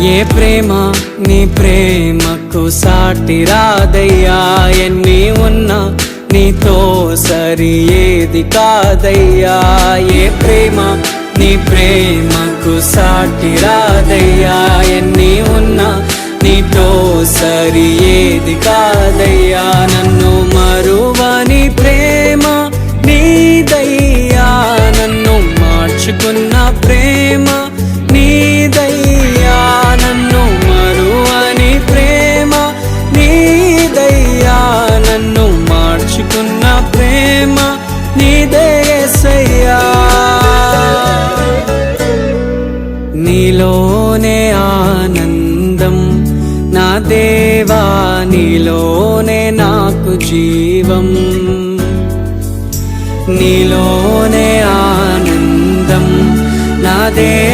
ఏ ప్రేమ నీ ప్రేమకు సాటి రాదయ్యా, ఎన్ని ఉన్నా నీతో సరి ఏది కాదయ్యా. ఏ ప్రేమ నీ ప్రేమకు సాటి రాదయ్యా, ఎన్ని ఉన్నా నీతో సరి ఏది కాదయ్యా. నన్ను మరువని ప్రేమ నీదయ్యా, నన్ను మార్చుకున్న ప్రేమ నీదయ్యా. నన్ను మరువని ప్రేమ నీదయ్యా, నన్ను మార్చుకున్న ప్రేమ నీదే యేసయ్యా. నీలోనే ఆనందం నా దేవా, నీలోనే నాకు జీవం. నీలోనే ఆనందం నా దేవా,